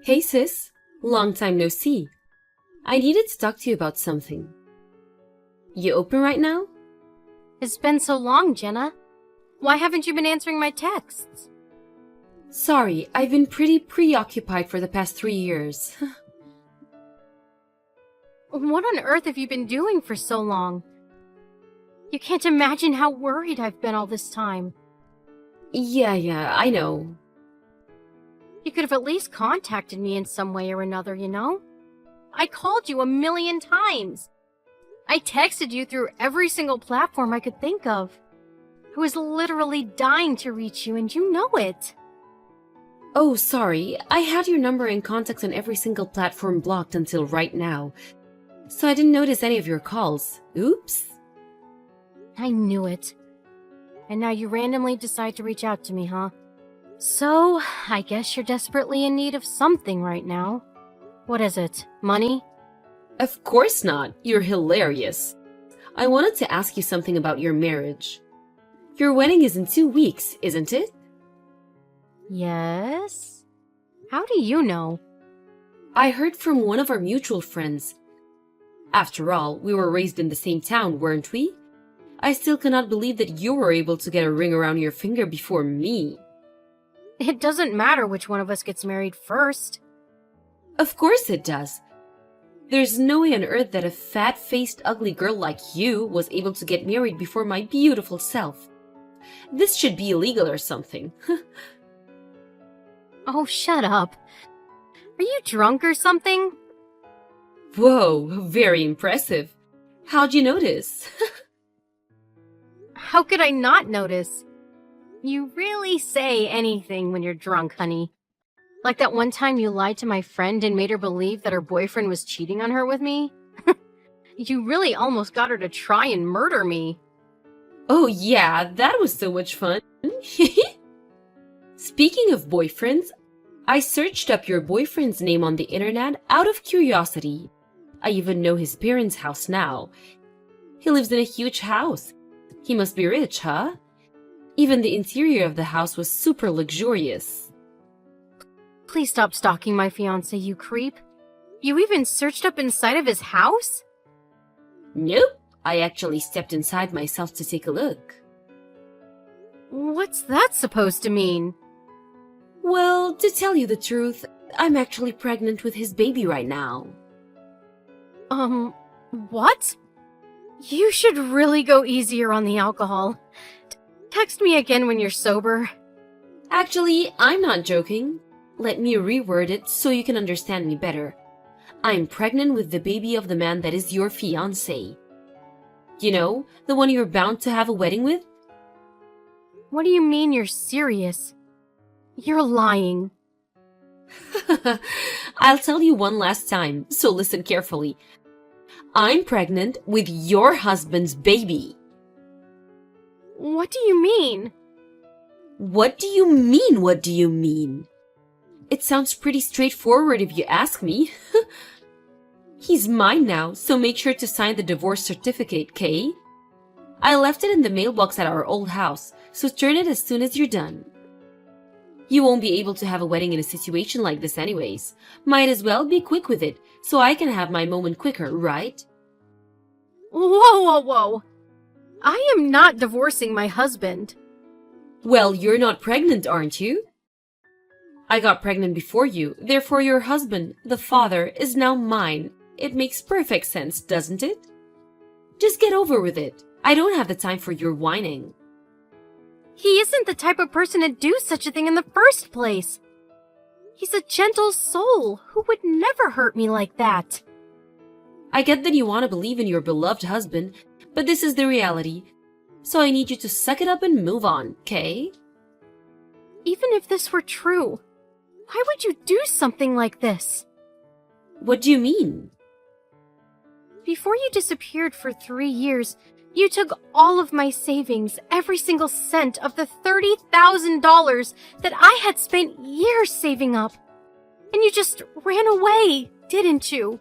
Hey sis, long time no see. I needed to talk to you about something. You open right now? It's been so long, Jenna. Why haven't you been answering my texts? Sorry, I've been pretty preoccupied for the past 3 years. What on earth have you been doing for so long? You can't imagine how worried I've been all this time. Yeah, I know. You could have at least contacted me in some way or another, you know? I called you 1,000,000 times. I texted you through every single platform I could think of. I was literally dying to reach you, and you know it. Oh, sorry, I had your number and contacts on every single platform blocked until right now. So I didn't notice any of your calls. Oops. I knew it. And now you randomly decide to reach out to me, huh? So, I guess you're desperately in need of something right now. What is it? Money? Of course not. You're hilarious. I wanted to ask you something about your marriage. Your wedding is in 2 weeks, isn't it? Yes? How do you know? I heard from one of our mutual friends. After all, we were raised in the same town, weren't we? I still cannot believe that you were able to get a ring around your finger before me. It doesn't matter which one of us gets married first. Of course it does. There's no way on earth that a fat-faced ugly girl like you was able to get married before my beautiful self. This should be illegal or something. Oh, shut up. Are you drunk or something? Whoa, very impressive. How'd you notice? How could I not notice? You really say anything when you're drunk, honey. Like that one time you lied to my friend and made her believe that her boyfriend was cheating on her with me? You really almost got her to try and murder me. Oh yeah, that was so much fun. Speaking of boyfriends, I searched up your boyfriend's name on the internet out of curiosity. I even know his parents' house now. He lives in a huge house. He must be rich, huh? Even the interior of the house was super luxurious. Please stop stalking my fiancé, you creep. You even searched up inside of his house? Nope, I actually stepped inside myself to take a look. What's that supposed to mean? Well, to tell you the truth, I'm actually pregnant with his baby right now. What? You should really go easier on the alcohol. Text me again when you're sober. Actually, I'm not joking. Let me reword it so you can understand me better. I'm pregnant with the baby of the man that is your fiancé. You know, the one you're bound to have a wedding with? What do you mean you're serious? You're lying. I'll tell you one last time, so listen carefully. I'm pregnant with your husband's baby. What do you mean? What do you mean, what do you mean? It sounds pretty straightforward if you ask me. He's mine now, so make sure to sign the divorce certificate, Kay? I left it in the mailbox at our old house, so turn it as soon as you're done. You won't be able to have a wedding in a situation like this anyways. Might as well be quick with it, so I can have my moment quicker, right? Whoa. I am not divorcing my husband. Well, you're not pregnant, aren't you? I got pregnant before you, therefore your husband, the father, is now mine. It makes perfect sense, doesn't it? Just get over with it. I don't have the time for your whining. He isn't the type of person to do such a thing in the first place. He's a gentle soul who would never hurt me like that. I get that you want to believe in your beloved husband, but this is the reality. So I need you to suck it up and move on, okay? Even if this were true, why would you do something like this? What do you mean? Before you disappeared for 3 years, you took all of my savings, every single cent of the $30,000 that I had spent years saving up. And you just ran away, didn't you?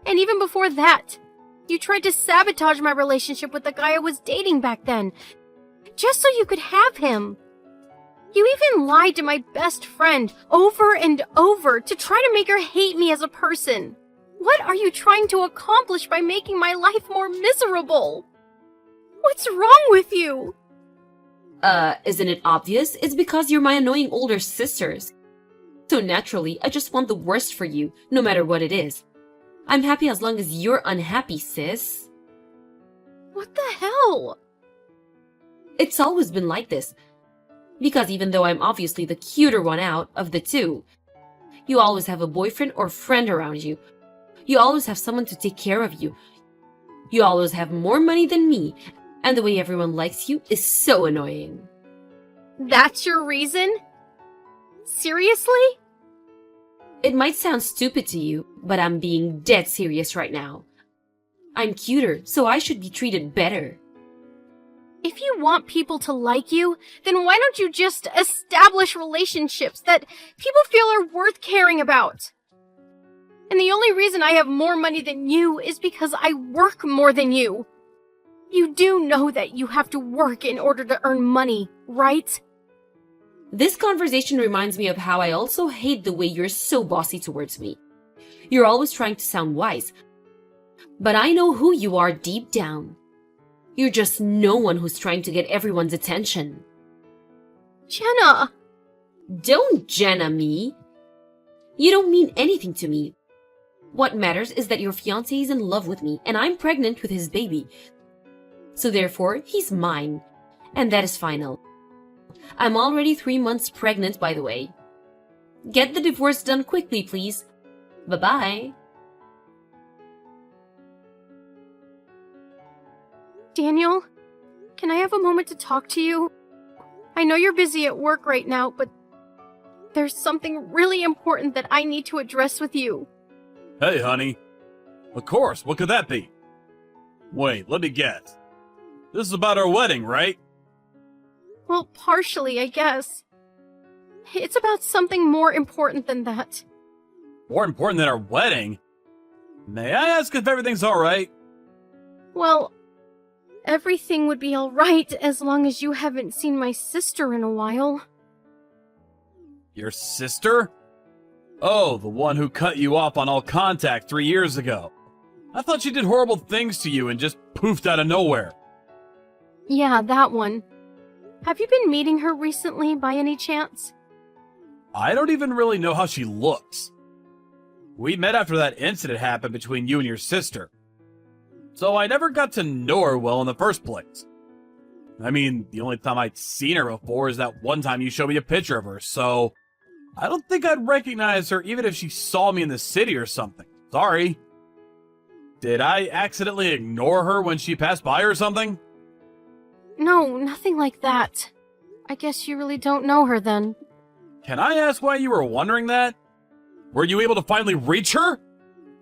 And even before that, you tried to sabotage my relationship with the guy I was dating back then, just so you could have him. You even lied to my best friend over and over to try to make her hate me as a person. What are you trying to accomplish by making my life more miserable? What's wrong with you? Isn't it obvious? It's because you're my annoying older sisters. So naturally, I just want the worst for you, no matter what it is. I'm happy as long as you're unhappy, sis. What the hell? It's always been like this. Because even though I'm obviously the cuter one out of the two, you always have a boyfriend or friend around you. You always have someone to take care of you. You always have more money than me, and the way everyone likes you is so annoying. That's your reason? Seriously? It might sound stupid to you, but I'm being dead serious right now. I'm cuter, so I should be treated better. If you want people to like you, then why don't you just establish relationships that people feel are worth caring about? And the only reason I have more money than you is because I work more than you. You do know that you have to work in order to earn money, right? This conversation reminds me of how I also hate the way you're so bossy towards me. You're always trying to sound wise. But I know who you are deep down. You're just no one who's trying to get everyone's attention. Jenna! Don't Jenna me. You don't mean anything to me. What matters is that your fiancé is in love with me and I'm pregnant with his baby. So therefore, he's mine. And that is final. I'm already 3 months pregnant, by the way. Get the divorce done quickly, please. Bye-bye. Daniel, can I have a moment to talk to you? I know you're busy at work right now, but there's something really important that I need to address with you. Hey, honey. Of course, what could that be? Wait, let me guess. This is about our wedding, right? Well, partially, I guess. It's about something more important than that. More important than our wedding? May I ask if everything's alright? Well, everything would be alright as long as you haven't seen my sister in a while. Your sister? Oh, the one who cut you off on all contact 3 years ago. I thought she did horrible things to you and just poofed out of nowhere. Yeah, that one. Have you been meeting her recently by any chance? I don't even really know how she looks. We met after that incident happened between you and your sister. So I never got to know her well in the first place. I mean, the only time I'd seen her before is that one time you showed me a picture of her, so I don't think I'd recognize her even if she saw me in the city or something. Sorry. Did I accidentally ignore her when she passed by or something? No, nothing like that. I guess you really don't know her then. Can I ask why you were wondering that? Were you able to finally reach her?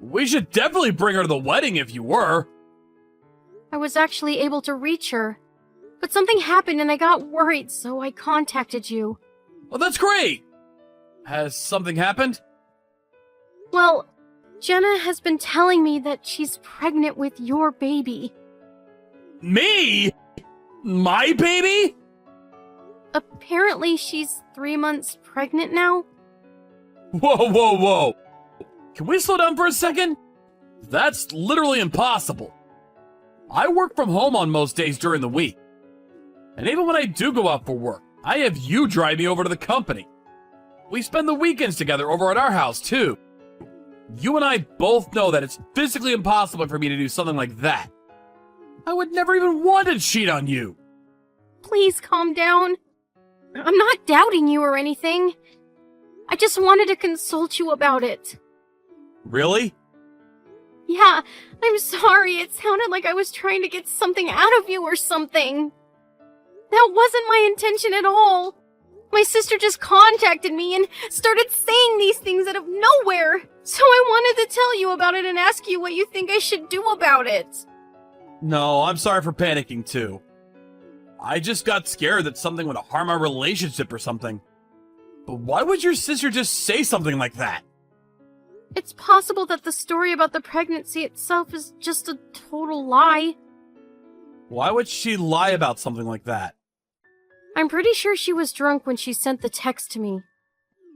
We should definitely bring her to the wedding if you were. I was actually able to reach her. But something happened and I got worried, so I contacted you. Well, that's great! Has something happened? Well, Jenna has been telling me that she's pregnant with your baby. Me? My baby? Apparently she's 3 months pregnant now. Whoa, whoa, whoa! Can we slow down for a second? That's literally impossible. I work from home on most days during the week. And even when I do go out for work, I have you drive me over to the company. We spend the weekends together over at our house, too. You and I both know that it's physically impossible for me to do something like that. I would never even want to cheat on you. Please calm down. I'm not doubting you or anything. I just wanted to consult you about it. Really? Yeah, I'm sorry. It sounded like I was trying to get something out of you or something. That wasn't my intention at all. My sister just contacted me and started saying these things out of nowhere. So I wanted to tell you about it and ask you what you think I should do about it. No, I'm sorry for panicking too. I just got scared that something would harm our relationship or something. But why would your sister just say something like that? It's possible that the story about the pregnancy itself is just a total lie. Why would she lie about something like that? I'm pretty sure she was drunk when she sent the text to me.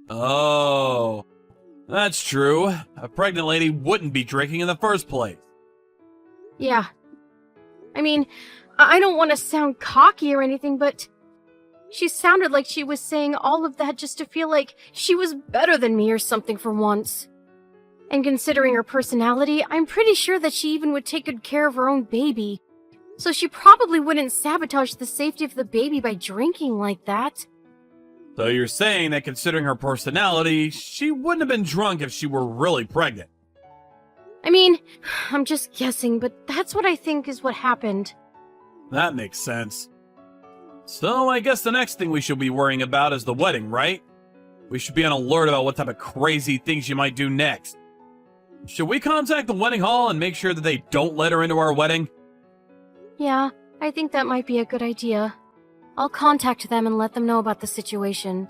Oh, that's true. A pregnant lady wouldn't be drinking in the first place. Yeah. I mean, I don't want to sound cocky or anything, but she sounded like she was saying all of that just to feel like she was better than me or something for once. And considering her personality, I'm pretty sure that she even would take good care of her own baby. So she probably wouldn't sabotage the safety of the baby by drinking like that. So you're saying that considering her personality, she wouldn't have been drunk if she were really pregnant. I mean, I'm just guessing, but that's what I think is what happened. That makes sense. So I guess the next thing we should be worrying about is the wedding, right? We should be on alert about what type of crazy things she might do next. Should we contact the wedding hall and make sure that they don't let her into our wedding? Yeah, I think that might be a good idea. I'll contact them and let them know about the situation.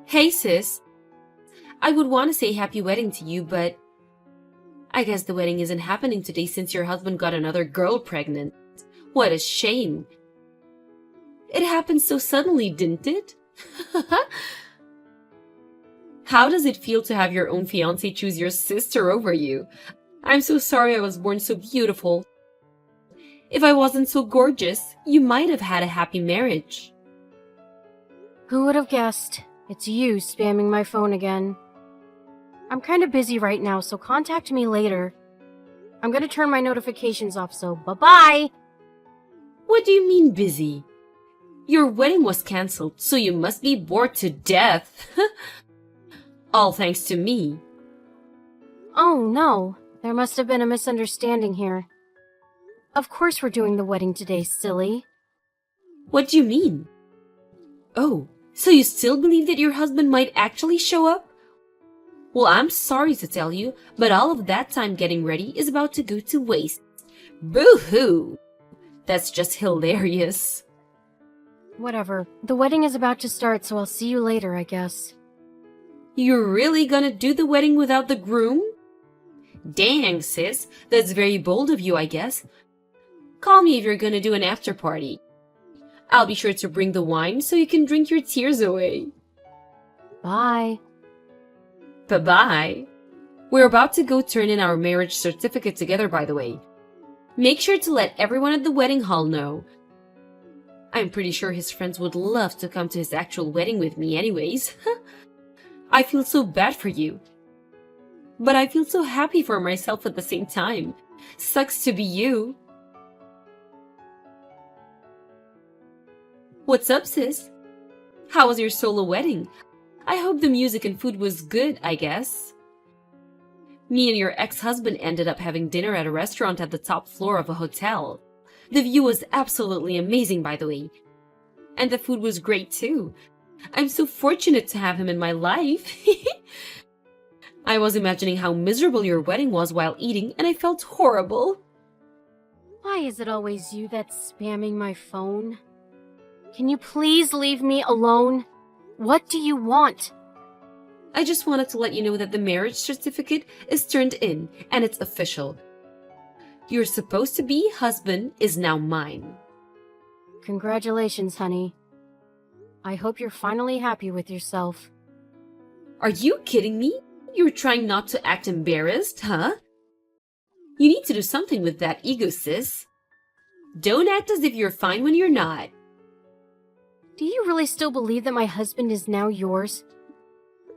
Hey, sis. I would want to say happy wedding to you, but I guess the wedding isn't happening today since your husband got another girl pregnant. What a shame. It happened so suddenly, didn't it? How does it feel to have your own fiancé choose your sister over you? I'm so sorry I was born so beautiful. If I wasn't so gorgeous, you might have had a happy marriage. Who would have guessed? It's you spamming my phone again. I'm kind of busy right now, so contact me later. I'm gonna turn my notifications off, so bye-bye! What do you mean busy? Your wedding was cancelled, so you must be bored to death. All thanks to me. Oh no, there must have been a misunderstanding here. Of course we're doing the wedding today, silly. What do you mean? Oh, so you still believe that your husband might actually show up? Well, I'm sorry to tell you, but all of that time getting ready is about to go to waste. Boo-hoo! That's just hilarious. Whatever. The wedding is about to start, so I'll see you later, I guess. You're really gonna do the wedding without the groom? Dang, sis. That's very bold of you, I guess. Call me if you're gonna do an after party. I'll be sure to bring the wine so you can drink your tears away. Bye. Bye-bye. We're about to go turn in our marriage certificate together, by the way. Make sure to let everyone at the wedding hall know. I'm pretty sure his friends would love to come to his actual wedding with me anyways. I feel so bad for you. But I feel so happy for myself at the same time. Sucks to be you. What's up, sis? How was your solo wedding? I hope the music and food was good, I guess. Me and your ex-husband ended up having dinner at a restaurant at the top floor of a hotel. The view was absolutely amazing, by the way. And the food was great, too. I'm so fortunate to have him in my life. I was imagining how miserable your wedding was while eating, and I felt horrible. Why is it always you that's spamming my phone? Can you please leave me alone? What do you want? I just wanted to let you know that the marriage certificate is turned in, and it's official. Your supposed-to-be husband is now mine. Congratulations, honey. I hope you're finally happy with yourself. Are you kidding me? You're trying not to act embarrassed, huh? You need to do something with that ego, sis. Don't act as if you're fine when you're not. Do you really still believe that my husband is now yours?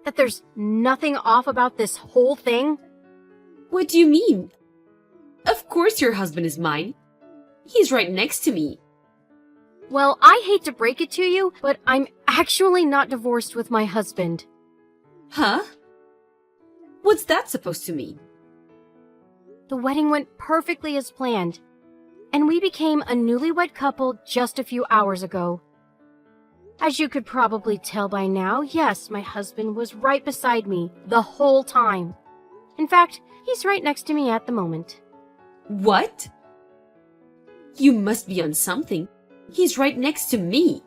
That there's nothing off about this whole thing? What do you mean? Of course your husband is mine. He's right next to me. Well, I hate to break it to you, but I'm actually not divorced with my husband. Huh? What's that supposed to mean? The wedding went perfectly as planned, and we became a newlywed couple just a few hours ago. As you could probably tell by now, yes, my husband was right beside me the whole time. In fact, he's right next to me at the moment. What? You must be on something. He's right next to me.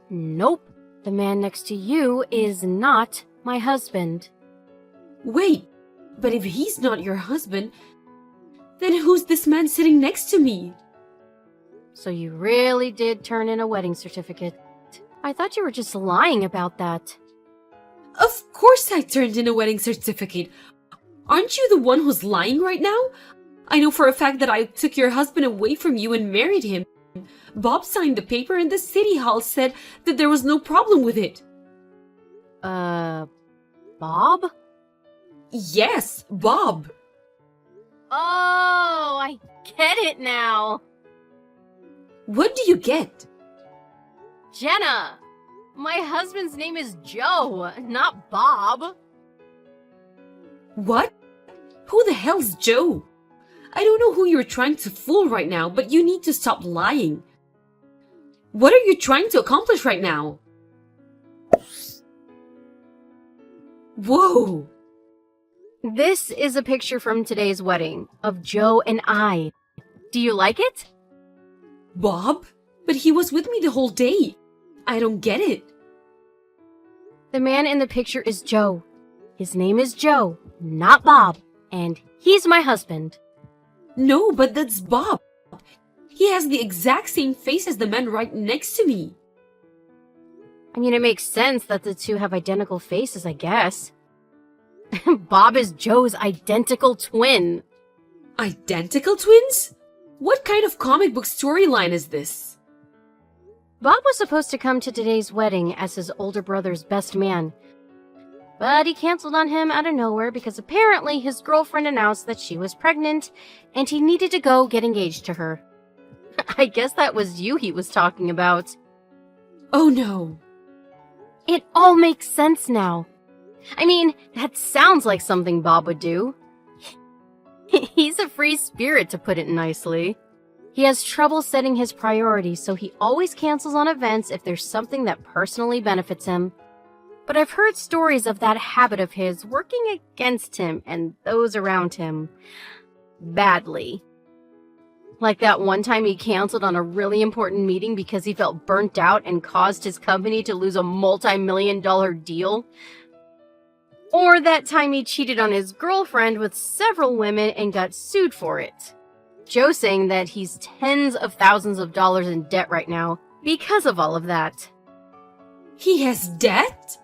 Nope. The man next to you is not my husband. Wait, but if he's not your husband, Then who's this man sitting next to me? So you really did turn in a wedding certificate. I thought you were just lying about that. Of course I turned in a wedding certificate. Aren't you the one who's lying right now? I know for a fact that I took your husband away from you and married him. Bob signed the paper and the city hall said that there was no problem with it. Bob? Yes, Bob. Oh, I get it now. What do you get? Jenna, my husband's name is Joe, not Bob. What? Who the hell's Joe? I don't know who you're trying to fool right now, but you need to stop lying. What are you trying to accomplish right now? Whoa! This is a picture from today's wedding of Joe and I. Do you like it? Bob? But he was with me the whole day. I don't get it. The man in the picture is Joe. His name is Joe, not Bob, and he's my husband. No, but that's Bob. He has the exact same face as the man right next to me. I mean, it makes sense that the two have identical faces, I guess. Bob is Joe's identical twin. Identical twins? What kind of comic book storyline is this? Bob was supposed to come to today's wedding as his older brother's best man. But he canceled on him out of nowhere because apparently his girlfriend announced that she was pregnant and he needed to go get engaged to her. I guess that was you he was talking about. Oh no. It all makes sense now. I mean, that sounds like something Bob would do. He's a free spirit, to put it nicely. He has trouble setting his priorities, so he always cancels on events if there's something that personally benefits him. But I've heard stories of that habit of his working against him and those around him. Badly. Like that one time he canceled on a really important meeting because he felt burnt out and caused his company to lose a multi-million-dollar deal. Or that time he cheated on his girlfriend with several women and got sued for it. Joe saying that he's tens of thousands of dollars in debt right now because of all of that. He has debt?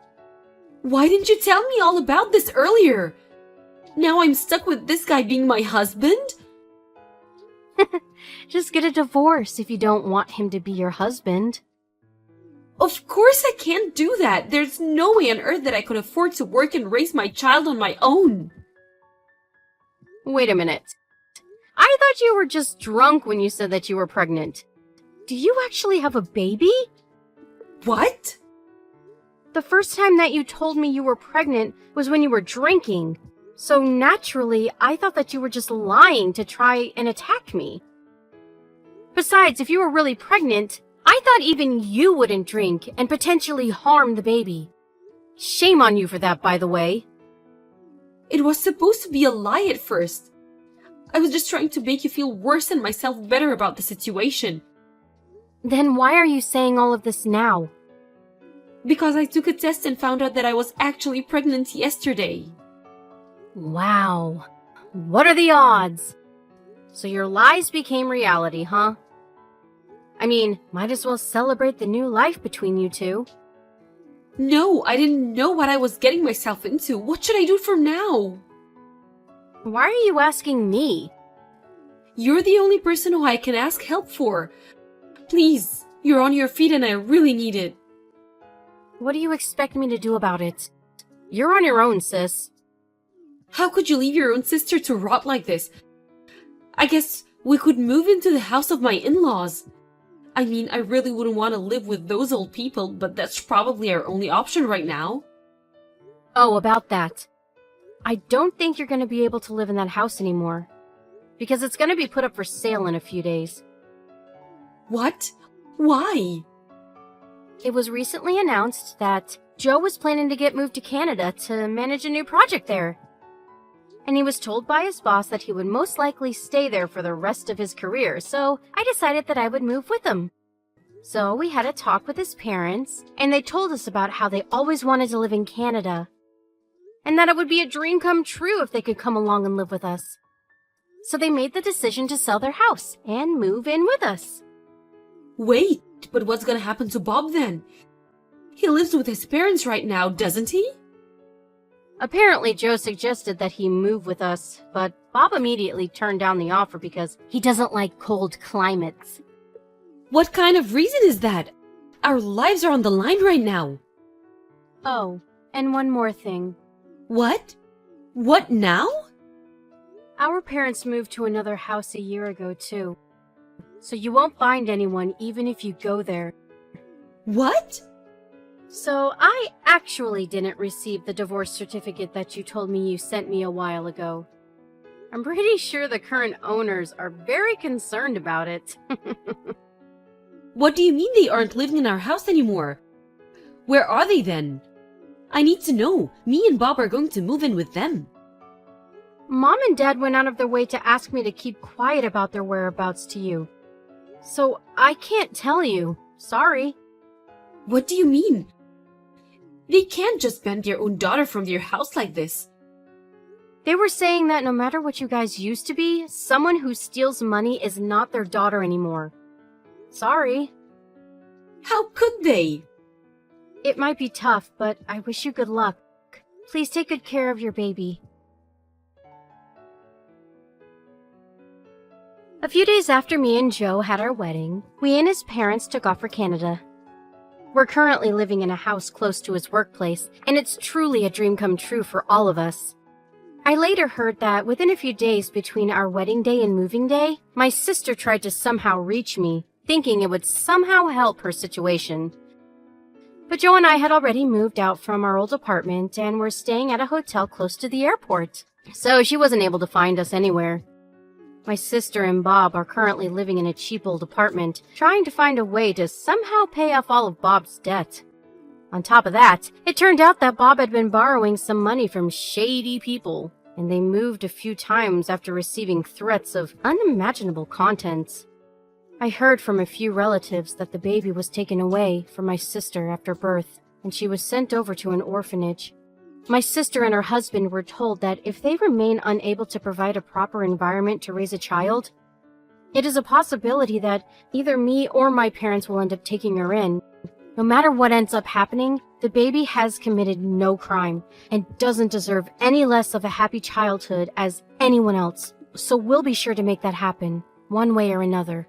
Why didn't you tell me all about this earlier? Now I'm stuck with this guy being my husband? Just get a divorce if you don't want him to be your husband. Of course I can't do that. There's no way on earth that I could afford to work and raise my child on my own. Wait a minute. I thought you were just drunk when you said that you were pregnant. Do you actually have a baby? What? The first time that you told me you were pregnant was when you were drinking. So naturally, I thought that you were just lying to try and attack me. Besides, if you were really pregnant, I thought even you wouldn't drink and potentially harm the baby. Shame on you for that, by the way. It was supposed to be a lie at first. I was just trying to make you feel worse and myself better about the situation. Then why are you saying all of this now? Because I took a test and found out that I was actually pregnant yesterday. Wow. What are the odds? So your lies became reality, huh? I mean, might as well celebrate the new life between you two. No, I didn't know what I was getting myself into. What should I do from now? Why are you asking me? You're the only person who I can ask help for. Please, you're on your feet and I really need it. What do you expect me to do about it? You're on your own, sis. How could you leave your own sister to rot like this? I guess we could move into the house of my in-laws. I mean, I really wouldn't want to live with those old people, but that's probably our only option right now. Oh, about that. I don't think you're going to be able to live in that house anymore. Because it's going to be put up for sale in a few days. What? Why? It was recently announced that Joe was planning to get moved to Canada to manage a new project there. And he was told by his boss that he would most likely stay there for the rest of his career, so I decided that I would move with him. So we had a talk with his parents, and they told us about how they always wanted to live in Canada. And that it would be a dream come true if they could come along and live with us. So they made the decision to sell their house and move in with us. Wait, but what's gonna happen to Bob then? He lives with his parents right now, doesn't he? Apparently, Joe suggested that he move with us, but Bob immediately turned down the offer because he doesn't like cold climates. What kind of reason is that? Our lives are on the line right now. Oh, and one more thing. What? What now? Our parents moved to another house a year ago, too. So you won't find anyone even if you go there. What? So I actually didn't receive the divorce certificate that you told me you sent me a while ago. I'm pretty sure the current owners are very concerned about it. What do you mean they aren't living in our house anymore? Where are they then? I need to know. Me and Bob are going to move in with them. Mom and Dad went out of their way to ask me to keep quiet about their whereabouts to you. So I can't tell you. Sorry. What do you mean? They can't just ban their own daughter from their house like this. They were saying that no matter what you guys used to be, someone who steals money is not their daughter anymore. Sorry. How could they? It might be tough, but I wish you good luck. Please take good care of your baby. A few days after me and Joe had our wedding, we and his parents took off for Canada. We're currently living in a house close to his workplace, and it's truly a dream come true for all of us. I later heard that within a few days between our wedding day and moving day, my sister tried to somehow reach me, thinking it would somehow help her situation. But Joe and I had already moved out from our old apartment and were staying at a hotel close to the airport, so she wasn't able to find us anywhere. My sister and Bob are currently living in a cheap old apartment, trying to find a way to somehow pay off all of Bob's debt. On top of that, it turned out that Bob had been borrowing some money from shady people, and they moved a few times after receiving threats of unimaginable contents. I heard from a few relatives that the baby was taken away from my sister after birth, and she was sent over to an orphanage. My sister and her husband were told that if they remain unable to provide a proper environment to raise a child, it is a possibility that either me or my parents will end up taking her in. No matter what ends up happening, the baby has committed no crime and doesn't deserve any less of a happy childhood as anyone else. So we'll be sure to make that happen, one way or another.